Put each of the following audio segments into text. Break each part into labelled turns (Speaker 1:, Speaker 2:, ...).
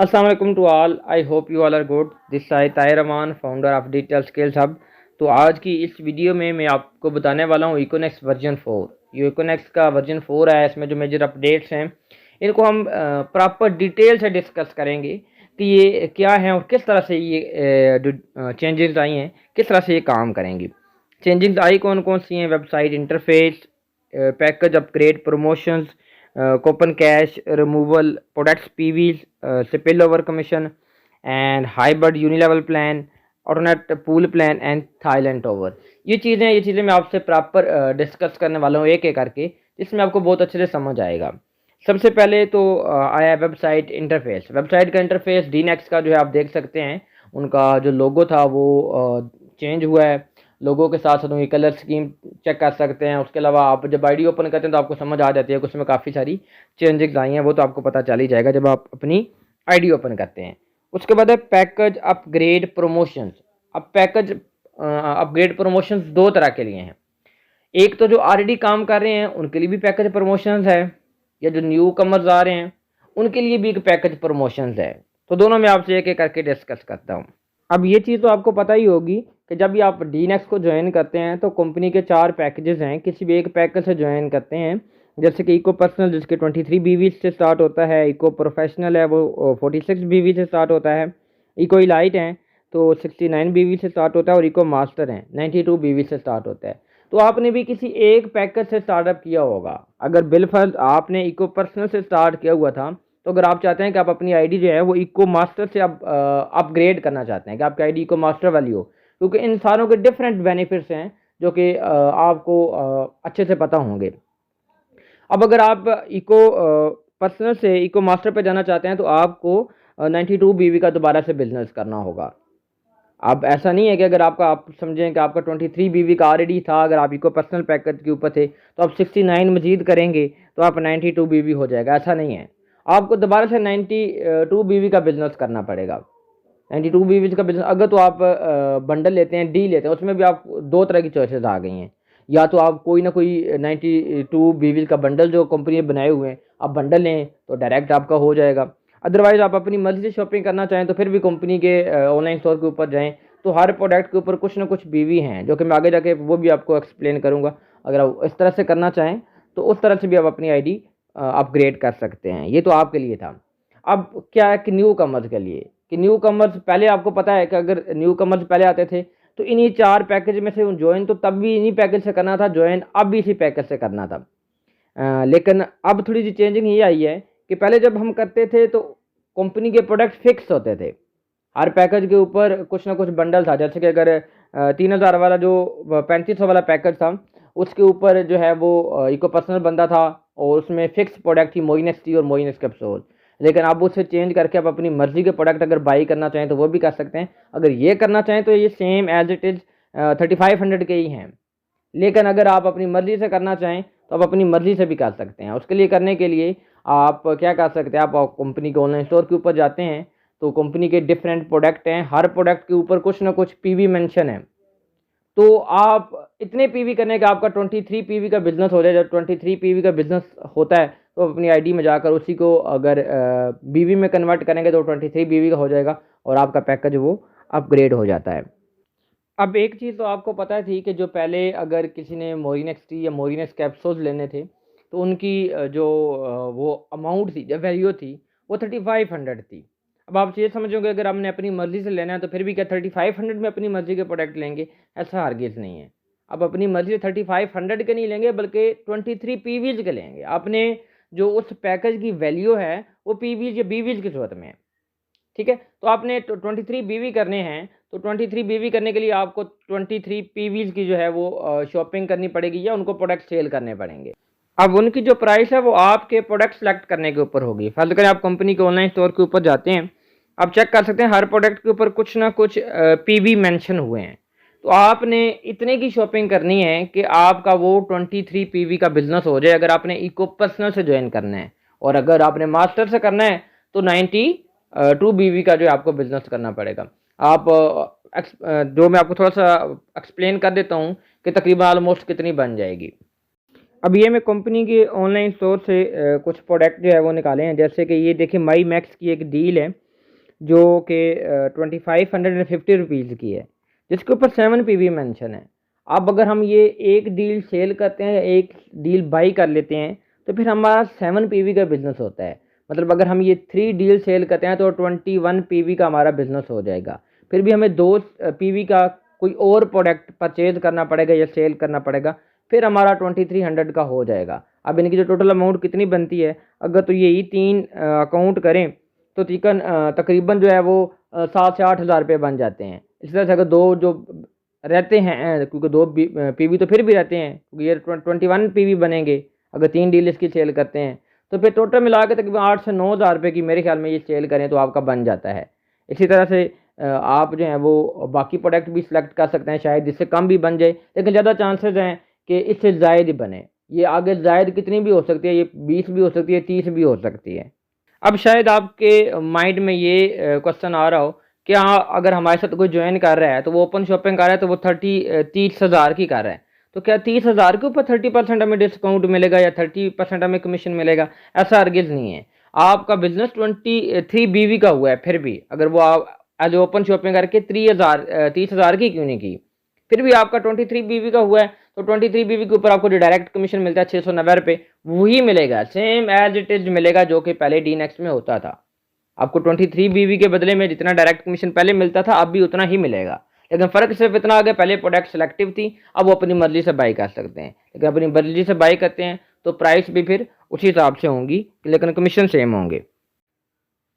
Speaker 1: अस्सलाम वालेकुम to all. I hope you all are good. This side Tahir Rahman, founder of digital skills hub. तो आज की इस वीडियो में मैं आपको बताने वाला हूँ इकोनेक्स वर्जन 4। ये इकोनेक्स का वर्जन 4 है, इसमें जो मेजर अपडेट्स हैं इनको हम प्रॉपर डिटेल से डिस्कस करेंगे कि ये क्या है और किस तरह से ये चेंजेस आई हैं, किस तरह से ये काम करेंगी। चेंजेस आई कौन कौन सी हैं? Website interface, package upgrade, promotions, coupon cash removal, products PVs, spill over commission and hybrid unilevel plan, autonet pool plan and Thailand over. ये चीज़ें मैं आपसे प्रॉपर डिस्कस करने वाला हूँ एक एक करके, जिसमें आपको बहुत अच्छे से समझ आएगा। सबसे पहले तो आया वेबसाइट इंटरफेस। वेबसाइट का इंटरफेस डीनेक्स का जो है आप देख सकते हैं, उनका जो लोगो था वो चेंज हुआ है। लोगों के साथ साथ उनकी कलर स्कीम चेक कर सकते हैं। उसके अलावा आप जब आईडी ओपन करते हैं तो आपको समझ आ जाती है कि उसमें काफ़ी सारी चेंजेस आई हैं, वो तो आपको पता चल ही जाएगा जब आप अपनी आईडी ओपन करते हैं। उसके बाद है पैकेज अपग्रेड प्रमोशंस। अब पैकेज अपग्रेड प्रमोशंस दो तरह के लिए हैं। एक तो जो ऑलरेडी काम कर रहे हैं उनके लिए भी पैकेज प्रमोशंस है, या जो न्यू कमर्स आ रहे हैं उनके लिए भी एक पैकेज प्रमोशंस है। तो दोनों में आपसे एक एक करके डिस्कस करता हूँ। अब ये चीज़ तो आपको पता ही होगी कि जब भी आप डीनेक्स को ज्वाइन करते हैं तो कंपनी के 4 पैकेजेस हैं, किसी भी एक पैकेज से ज्वाइन करते हैं। जैसे कि इको पर्सनल जिसके 23 बीवी से स्टार्ट होता है, इको प्रोफेशनल है वो 46 बीवी से स्टार्ट होता है, इको इलाइट हैं तो 69 बीवी से स्टार्ट होता है, और इको मास्टर हैं 92 बीवी से स्टार्ट होता है। तो आपने भी किसी एक पैकेज से स्टार्टअप किया होगा। अगर बिलफर्ज आपने इको पर्सनल से स्टार्ट किया हुआ था, तो अगर आप चाहते हैं कि आप अपनी आईडी जो है वो इको मास्टर से आप अपग्रेड करना चाहते हैं कि आपकी आईडी इको मास्टर वाली हो, क्योंकि इन सारों के डिफरेंट बेनिफिट्स हैं जो कि आपको अच्छे से पता होंगे। अब अगर आप इको पर्सनल से इको मास्टर पे जाना चाहते हैं तो आपको 92 बीवी का दोबारा से बिजनेस करना होगा। अब ऐसा नहीं है कि अगर आपका आप समझें कि आपका 23 बीवी का ऑलरेडी था, अगर आप इको पर्सनल पैकेज के ऊपर थे तो आप 69 मजीद करेंगे तो आप 92 बीवी हो जाएगा। ऐसा नहीं है, आपको दोबारा से 92 बीवी का बिजनेस करना पड़ेगा। 92 बीवी का बिजनेस अगर तो आप बंडल लेते हैं, डी लेते हैं, उसमें भी आप दो तरह की चॉइसेस आ गई हैं। या तो आप कोई ना कोई 92 बीवी का बंडल जो कंपनी ने बनाए हुए हैं आप बंडल लें तो डायरेक्ट आपका हो जाएगा। अदरवाइज़ आप अपनी मर्ज़ी से शॉपिंग करना चाहें तो फिर भी कंपनी के ऑनलाइन स्टोर के ऊपर जाएं, तो हर प्रोडक्ट के ऊपर कुछ ना कुछ बीवी हैं जो कि मैं आगे जाके वो भी आपको एक्सप्लेन करूँगा। अगर आप इस तरह से करना चाहें तो उस तरह से भी आप अपनी आईडी अपग्रेड कर सकते हैं। ये तो आपके लिए था। अब क्या है कि न्यू कमर्स के लिए, कि न्यू कमर्स पहले आपको पता है कि अगर न्यू कमर्स पहले आते थे तो इन्हीं 4 पैकेज में से ज्वाइन तो तब भी इन्हीं पैकेज से करना था, ज्वाइन अब भी इसी पैकेज से करना था। लेकिन अब थोड़ी सी चेंजिंग ये आई है कि पहले जब हम करते थे तो कंपनी के प्रोडक्ट फिक्स होते थे। हर पैकेज के ऊपर कुछ ना कुछ बंडल था। जैसे कि अगर 3000 वाला जो 3500 वाला पैकेज था उसके ऊपर जो है वो इको पर्सनल बंदा था, और उसमें फिक्स प्रोडक्ट थी मोइनेक्स टी और मोइनेक्स कैप्सूल। लेकिन आप उसे चेंज करके आप अपनी मर्जी के प्रोडक्ट अगर बाई करना चाहें तो वो भी कर सकते हैं। अगर ये करना चाहें तो ये सेम एज इट इज़ 3500 के ही हैं। लेकिन अगर आप अपनी मर्ज़ी से करना चाहें तो आप अपनी मर्ज़ी से भी कर सकते हैं। उसके लिए करने के लिए आप क्या कर सकते हैं, आप कंपनी के ऑनलाइन स्टोर के ऊपर जाते हैं तो कंपनी के डिफरेंट प्रोडक्ट हैं, हर प्रोडक्ट के ऊपर कुछ ना कुछ पीवी मेंशन है। तो आप इतने पीवी करने का आपका 23 पीवी का बिजनेस हो जाए। जब 23 पीवी का बिजनेस होता है तो अपनी आईडी में जाकर उसी को अगर बीवी में कन्वर्ट करेंगे तो 23 बीवी का हो जाएगा और आपका पैकेज वो अपग्रेड हो जाता है। अब एक चीज़ तो आपको पता थी कि जो पहले अगर किसी ने मोरिनेक्स टी या मोरिनेक्स कैप्सूल्स लेने थे तो उनकी वो अमाउंट थी, जो वैल्यू थी वो 3500 थी। अब आप ये समझोगे अगर हमने अपनी मर्ज़ी से लेना है तो फिर भी क्या 3500 में अपनी मर्ज़ी के प्रोडक्ट लेंगे? ऐसा हरगिज़ नहीं है। अब अपनी मर्ज़ी से 3500 के नहीं लेंगे बल्कि 23 पीवीज के लेंगे। आपने जो उस पैकेज की वैल्यू है वो पीवीज या बीवीज की सूरत में है। ठीक है, तो आपने 23 बीवी करने हैं तो 23 बीवी करने के लिए आपको 23 पीवीज की जो है वो शॉपिंग करनी पड़ेगी या उनको प्रोडक्ट सेल करने पड़ेंगे। अब उनकी जो प्राइस है वो आपके प्रोडक्ट सेलेक्ट करने के ऊपर होगी। फर्ज करें आप कंपनी के ऑनलाइन स्टोर के ऊपर जाते हैं, आप चेक कर सकते हैं हर प्रोडक्ट के ऊपर कुछ ना कुछ पीवी मेंशन हुए हैं। तो आपने इतने की शॉपिंग करनी है कि आपका वो 23 पीवी का बिजनेस हो जाए, अगर आपने इको पर्सनल से ज्वाइन करना है। और अगर आपने मास्टर से करना है तो 92 बीवी का जो है आपको बिजनेस करना पड़ेगा। आप जो मैं आपको थोड़ा सा एक्सप्लेन कर देता हूँ कि तकरीबन ऑलमोस्ट कितनी बन जाएगी। अब ये मैं कंपनी के ऑनलाइन स्टोर से कुछ प्रोडक्ट जो है वो निकाले हैं। जैसे कि ये देखिए माई मैक्स की एक डील है जो कि 2550 रुपीज़ की है, जिसके ऊपर 7 PV मेंशन है। अब अगर हम ये एक डील सेल करते हैं या एक डील बाई कर लेते हैं तो फिर हमारा 7 PV का बिजनेस होता है। मतलब अगर हम ये 3 डील सेल करते हैं तो 21 PV का हमारा बिजनेस हो जाएगा। फिर भी हमें 2 PV का कोई और प्रोडक्ट परचेज करना पड़ेगा या सेल करना पड़ेगा, फिर हमारा 2300 का हो जाएगा। अब इनकी जो टोटल अमाउंट कितनी बनती है, अगर तो यही 3 अकाउंट करें तो तकरीबन जो है वो 7 से 8 हज़ार रुपये बन जाते हैं। इस तरह से अगर दो जो रहते हैं, क्योंकि 2 PV तो फिर भी रहते हैं, क्योंकि ये 21 PV बनेंगे अगर 3 डील इसकी सेल करते हैं, तो फिर टोटल मिला के तकरीबन 8 से 9 हज़ार रुपये की मेरे ख्याल में ये सेल करें तो आपका बन जाता है। इसी तरह से आप जो है वो बाकी प्रोडक्ट भी सिलेक्ट कर सकते हैं, शायद इससे कम भी बन जाए, लेकिन ज़्यादा चांसेस हैं कि इससे ज़ायद ही बने। ये आगे ज़ायद कितनी भी हो सकती है, ये 20 भी हो सकती है, 30 भी हो सकती है। अब शायद आपके माइंड में ये क्वेश्चन आ रहा हो कि हाँ, अगर हमारे साथ कोई ज्वाइन कर रहा है तो वो ओपन शॉपिंग कर रहा है तो वो 30 हज़ार की कर रहा है, तो क्या 30 हज़ार के ऊपर 30% हमें डिस्काउंट मिलेगा या 30% हमें कमीशन मिलेगा? ऐसा हरगिज़ नहीं है। आपका बिजनेस 23 BV का हुआ है, फिर भी अगर वो आप एज ओपन शॉपिंग करके 30 हज़ार की क्यों नहीं की, फिर भी आपका 23 BV का हुआ है, तो 23 BV के ऊपर आपको जो डायरेक्ट कमीशन मिलता है 690 रुपये, वही मिलेगा, सेम एज इट इज मिलेगा जो कि पहले डी नेक्स्ट में होता था। आपको 23 BV के बदले में जितना डायरेक्ट कमीशन पहले मिलता था अब भी उतना ही मिलेगा, लेकिन फ़र्क सिर्फ इतना आ गया, पहले प्रोडक्ट सेलेक्टिव थी, अब वो अपनी मर्जी से बाई कर सकते हैं। लेकिन अपनी मर्जी से बाई करते हैं तो प्राइस भी फिर उसी हिसाब से होंगी, लेकिन कमीशन सेम होंगे।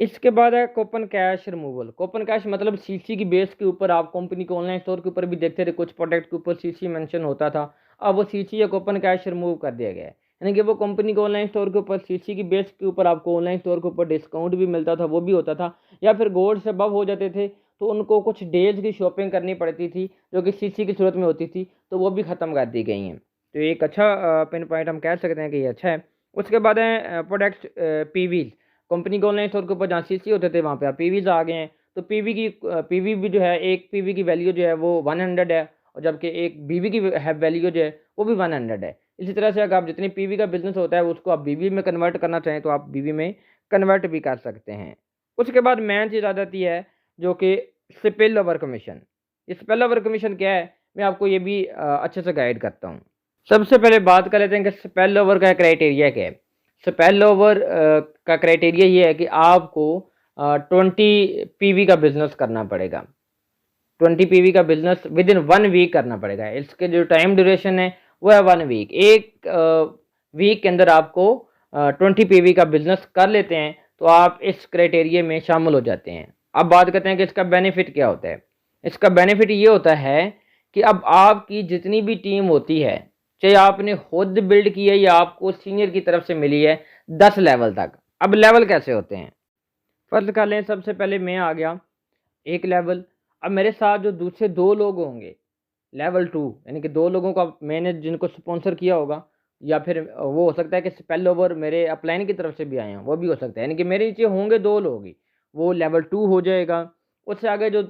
Speaker 1: इसके बाद है coupon cash removal. Coupon cash मतलब सीसी की बेस के ऊपर आप कंपनी के ऑनलाइन स्टोर के ऊपर भी देखते थे कुछ प्रोडक्ट के ऊपर सीसी मेंशन होता था, अब वो सीसी या कूपन कैश रिमूव कर दिया गया है। यानी कि वो कंपनी के ऑनलाइन स्टोर के ऊपर सीसी की बेस के ऊपर आपको ऑनलाइन स्टोर के ऊपर डिस्काउंट भी मिलता था, वो भी होता था, या फिर गोल्ड से अबव हो जाते थे तो उनको कुछ डेज की शॉपिंग करनी पड़ती थी जो कि सीसी की सूरत में होती थी, तो वो भी ख़त्म कर दी गई हैं। तो एक अच्छा पिन पॉइंट हम कह सकते हैं कि ये अच्छा है। उसके बाद है प्रोडक्ट पीवीज। कंपनी के ऑनलाइन स्टोर के ऊपर जहाँ सीसी होते थे वहाँ पे आप पीवीज आ गए हैं, तो पीवी भी जो है, एक पीवी की वैल्यू जो है वो 100 है, और जबकि एक बीवी की वैल्यू जो है वो भी 100 है। इसी तरह से अगर आप जितनी पीवी का बिजनेस होता है उसको आप बीवी में कन्वर्ट करना चाहें तो आप बीवी में कन्वर्ट भी कर सकते हैं। उसके बाद मेन चीज़ आ जाती है जो कि स्पिल ओवर कमीशन। ये स्पिल ओवर कमीशन क्या है, मैं आपको ये भी अच्छे से गाइड करता हूँ। सबसे पहले बात कर लेते हैं कि स्पिल ओवर का क्राइटेरिया क्या है। स्पिल ओवर का क्राइटेरिया ये है कि आपको 20 PV का बिजनेस करना पड़ेगा। 20 PV का बिजनेस विद इन 1 वीक करना पड़ेगा। इसके जो टाइम ड्यूरेशन है वो है 1 वीक। एक वीक के अंदर आपको 20 PV का बिजनेस कर लेते हैं तो आप इस क्राइटेरिया में शामिल हो जाते हैं। अब बात करते हैं कि इसका बेनिफिट क्या होता है। इसका बेनिफिट ये होता है कि अब आपकी जितनी भी टीम होती है, चाहे आपने खुद बिल्ड की है या आपको सीनियर की तरफ से मिली है 10 लेवल तक। अब लेवल कैसे होते हैं, फर्ज कर लें सबसे पहले मैं आ गया एक लेवल, अब मेरे साथ जो दूसरे 2 लोग होंगे लेवल 2, यानी कि 2 लोगों का मैंने जिनको स्पॉन्सर किया होगा, या फिर वो हो सकता है कि स्पेल ओवर मेरे अपलाइन की तरफ से भी आए हैं, वो भी हो सकता है। यानी कि मेरे नीचे होंगे 2 लोग ही, वो लेवल 2 हो जाएगा। उससे आगे जो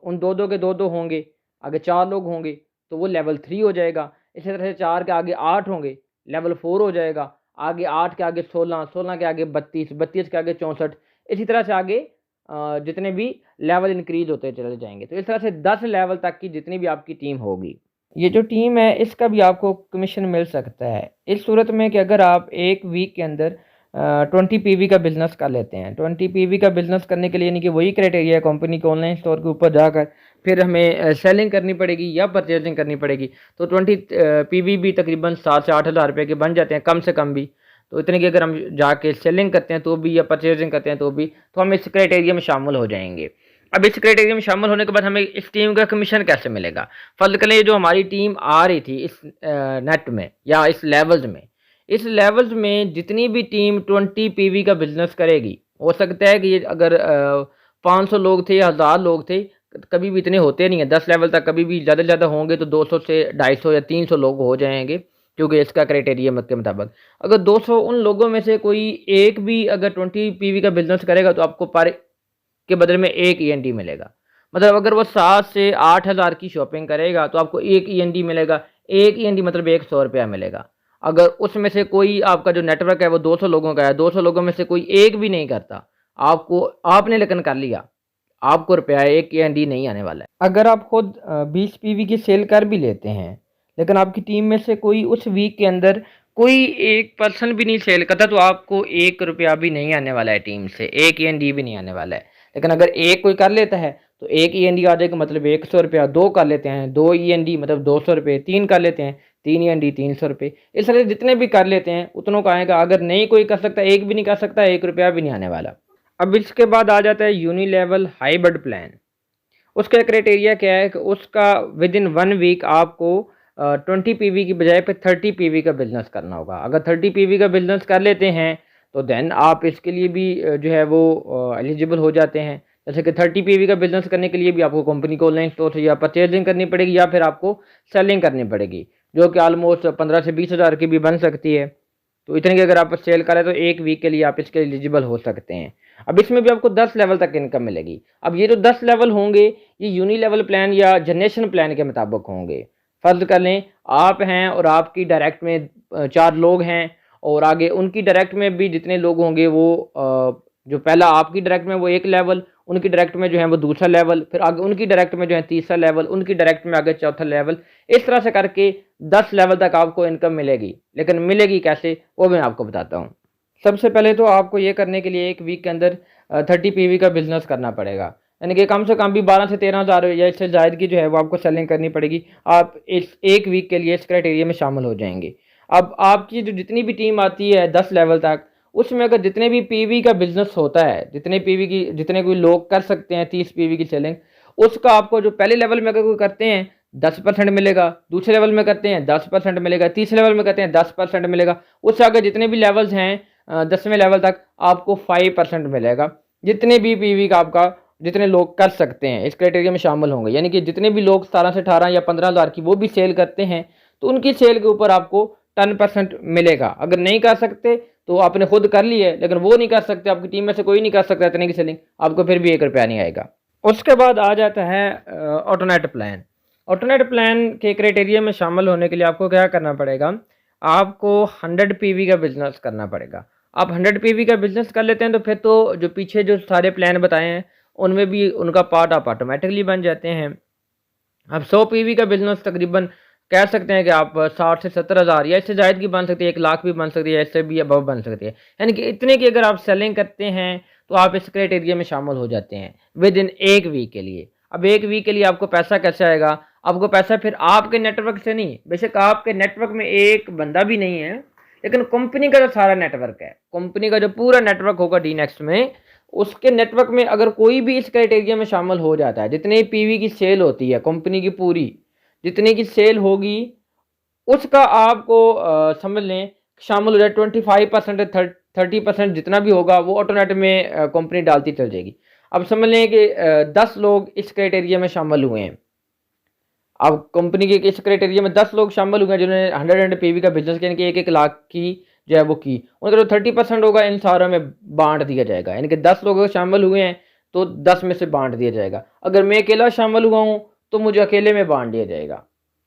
Speaker 1: उन 2-2 के 2-2 होंगे, आगे 4 लोग होंगे तो वो लेवल 3 हो जाएगा। इसी तरह से 4 के आगे 8 होंगे, लेवल 4 हो जाएगा। आगे 8 के आगे 16, 16 के आगे 32, 32 के आगे 64, इसी तरह से आगे जितने भी लेवल इंक्रीज होते चले जाएंगे। तो इस तरह से 10 लेवल तक की जितनी भी आपकी टीम होगी, ये जो टीम है इसका भी आपको कमीशन मिल सकता है। इस सूरत में कि अगर आप एक वीक के अंदर 20 PV का बिजनेस कर लेते हैं। 20 PV का बिजनेस करने के लिए यानी कि वही क्राइटेरिया है, कंपनी के ऑनलाइन स्टोर के ऊपर जाकर फिर हमें सेलिंग करनी पड़ेगी या परचेजिंग करनी पड़ेगी। तो 20 PV भी तकरीबन 7 से 8 हज़ार रुपये के बन जाते हैं, कम से कम भी। तो इतने की अगर हम जाके सेलिंग करते हैं तो भी, या परचेजिंग करते हैं तो भी, तो हम इस क्राइटेरिया में शामिल हो जाएंगे। अब इस क्राइटेरिया में शामिल होने के बाद हमें इस टीम का कमीशन कैसे मिलेगा। फर्ज करें जो हमारी टीम आ रही थी इस नेट में या इस लेवल्स में, इस लेवल्स में जितनी भी टीम 20 PV का बिजनेस करेगी, हो सकता है कि ये अगर 500 लोग थे या 1000 लोग थे, कभी भी इतने होते नहीं हैं 10 लेवल तक, कभी भी ज़्यादा से ज़्यादा होंगे तो 200 से 250 या 300 लोग हो जाएंगे, क्योंकि इसका क्राइटेरिया मत के मुताबिक। अगर 200 उन लोगों में से कोई एक भी अगर 20 PV का बिजनेस करेगा तो आपको पर के बदले में एक ENT मिलेगा। मतलब अगर वो 7 से 8 हज़ार की शॉपिंग करेगा तो आपको एक ENT मिलेगा। एक ENT मतलब 100 रुपया मिलेगा। अगर उसमें से कोई आपका जो नेटवर्क है वो 200 लोगों का है, 200 लोगों में से कोई एक भी नहीं करता, आपने लेकिन कर लिया, आपको रुपया एक END नहीं आने वाला है। अगर आप खुद 20 PV की सेल कर भी लेते हैं, लेकिन आपकी टीम में से कोई उस वीक के अंदर कोई एक पर्सन भी नहीं सेल करता, तो आपको ₹1 भी नहीं आने वाला है टीम से, एक END भी नहीं आने वाला है। लेकिन अगर एक कोई कर लेता है तो एक END आ जाएगा, मतलब ₹100। दो कर लेते हैं, 2 END मतलब ₹200। 3 कर लेते हैं, 3 END ₹300। इस तरह जितने भी कर लेते हैं उतनों का आएगा। अगर नहीं कोई कर सकता, एक भी नहीं कर सकता, ₹1 भी नहीं आने वाला। अब इसके बाद आ जाता है यूनिलेवल हाइब्रिड प्लान। उसका क्राइटेरिया क्या है कि उसका विद इन 1 वीक आपको 20 PV की बजाय पे 30 PV का बिजनेस करना होगा। अगर 30 PV का बिजनेस कर लेते हैं तो देन आप इसके लिए भी जो है वो एलिजिबल हो जाते हैं। जैसे कि 30 PV का बिजनेस करने के लिए भी आपको कंपनी को ऑनलाइन स्टोर से या परचेजिंग करनी पड़ेगी या फिर आपको सेलिंग करनी पड़ेगी, जो कि ऑलमोस्ट 15 से 20 हज़ार की भी बन सकती है। तो इतने की अगर आप सेल करें तो एक वीक के लिए आप इसके एलिजिबल हो सकते हैं। अब इसमें भी आपको 10 लेवल तक इनकम मिलेगी। अब ये जो 10 लेवल होंगे ये यूनिलेवल प्लान या जनरेशन प्लान के मुताबिक होंगे। फर्ज कर लें आप हैं और आपकी डायरेक्ट में 4 लोग हैं, और आगे उनकी डायरेक्ट में भी जितने लोग होंगे वो जो पहला आपकी डायरेक्ट में वो 1 लेवल, उनकी डायरेक्ट में जो है वो दूसरा लेवल, फिर आगे उनकी डायरेक्ट में जो है तीसरा लेवल, उनकी डायरेक्ट में आगे चौथा लेवल। इस तरह से करके 10 लेवल तक आपको इनकम मिलेगी। लेकिन मिलेगी कैसे वो मैं आपको बताता हूँ। सबसे पहले तो आपको ये करने के लिए एक वीक के अंदर 30 PV का बिजनेस करना पड़ेगा, यानी कि कम से कम भी 12 से 13 हज़ार या इससे ज़ायद की जो है वो आपको सेलिंग करनी पड़ेगी। आप इस एक वीक के लिए इस क्राइटेरिया में शामिल हो जाएंगे। अब आपकी जो जितनी भी टीम आती है 10 लेवल तक, उसमें अगर जितने भी PV का बिजनेस होता है, जितने कोई लोग कर सकते हैं 30 PV की सेलिंग, उसका आपको जो पहले लेवल में अगर कोई करते हैं 10% मिलेगा, दूसरे लेवल में करते हैं 10% मिलेगा, तीसरे लेवल में करते हैं 10% मिलेगा। उससे आगे जितने भी लेवल्स हैं 10वें लेवल तक आपको 5% मिलेगा। जितने भी PV का आपका जितने लोग कर सकते हैं इस क्राइटेरिया में शामिल होंगे, यानी कि जितने भी लोग 17 से 18 या 15 हज़ार की वो भी सेल करते हैं तो उनकी सेल के ऊपर आपको 10% मिलेगा। अगर नहीं कर सकते तो आपने खुद कर ली है, लेकिन वो नहीं कर सकते, आपकी टीम में से कोई नहीं कर सकता इतने की सेलिंग, आपको फिर भी ₹1 नहीं आएगा। उसके बाद आ जाता है ऑटोनेट प्लान। ऑटोनेट प्लान के क्राइटेरिया में शामिल होने के लिए आपको क्या करना पड़ेगा, आपको 100 PV का बिजनेस करना पड़ेगा। आप 100 PV का बिजनेस कर लेते हैं तो फिर तो जो पीछे जो सारे प्लान बताए हैं उनमें भी उनका पार्ट आप ऑटोमेटिकली बन जाते हैं। अब 100 PV का बिजनेस तकरीबन कह सकते हैं कि आप 60 से 70 हज़ार या इससे ज़ायद की बन सकती है, 1 लाख भी बन सकती है, इससे भी अबव बन सकती है। यानी कि इतने की अगर आप सेलिंग करते हैं तो आप इस क्राइटेरिया में शामिल हो जाते हैं विद इन एक वीक के लिए। अब एक वीक के लिए आपको पैसा कैसे आएगा, आपको पैसा फिर आपके नेटवर्क से नहीं, बेशक आपके नेटवर्क में एक बंदा भी नहीं है, लेकिन कंपनी का जो सारा नेटवर्क है, कंपनी का जो पूरा नेटवर्क होगा DNext में, उसके नेटवर्क में अगर कोई भी इस क्राइटेरिया में शामिल हो जाता है, जितने PV की सेल होती है कंपनी की पूरी जितने की सेल होगी उसका आपको समझ लें शामिल हो जाए 25% 30% जितना भी होगा वो ऑटोनेट में कंपनी डालती चल जाएगी। अब समझ लें कि 10 लोग इस क्राइटेरिया में शामिल हुए हैं। अब कंपनी के इस क्राइटेरिया में 10 लोग शामिल हुए हैं जिन्होंने 100 PV का बिजनेस किया, यानी कि 1-1 लाख की जो है वो की, उनका जो 30% होगा इन सारों में बांट दिया जाएगा। यानी कि 10 लोग अगर शामिल हुए हैं तो 10 में से बांट दिया जाएगा। अगर मैं अकेला शामिल हुआ हूँ तो मुझे अकेले में बांट दिया जाएगा।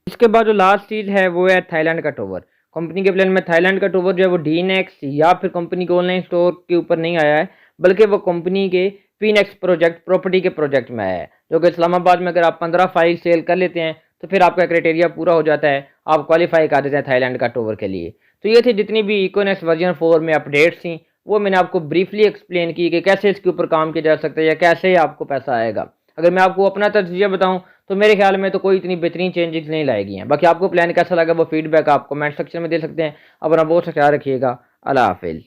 Speaker 1: इसके बाद जो लास्ट चीज़ है वो है थाईलैंड का टोवर। कंपनी के प्लान में थाईलैंड का टोवर जो है वो DNext या फिर कंपनी के ऑनलाइन स्टोर के ऊपर नहीं आया है, बल्कि वो कंपनी के PNext प्रोजेक्ट प्रॉपर्टी के प्रोजेक्ट में आया है, जो कि इस्लामाबाद में अगर आप 15 फाइल सेल कर लेते हैं तो फिर आपका क्राइटेरिया पूरा हो जाता है, आप क्वालिफाई कर देते हैं थाईलैंड का टोवर के लिए। तो ये थी जितनी भी इकोनेक्स वर्जन 4 में अपडेट्स थी वो मैंने आपको ब्रीफली एक्सप्लेन की कि कैसे इसके ऊपर काम किया जा सकता है या कैसे आपको पैसा आएगा। अगर मैं आपको अपना तजर्बा बताऊं तो मेरे ख्याल में तो कोई इतनी बेहतरीन चेंजेस नहीं लाएगी हैं। बाकी आपको प्लान कैसा लगा वो फीडबैक आप कमेंट सेक्शन में दे सकते हैं। अपना बहुत सा ख्याल रखिएगा। अल्लाह हाफिज़।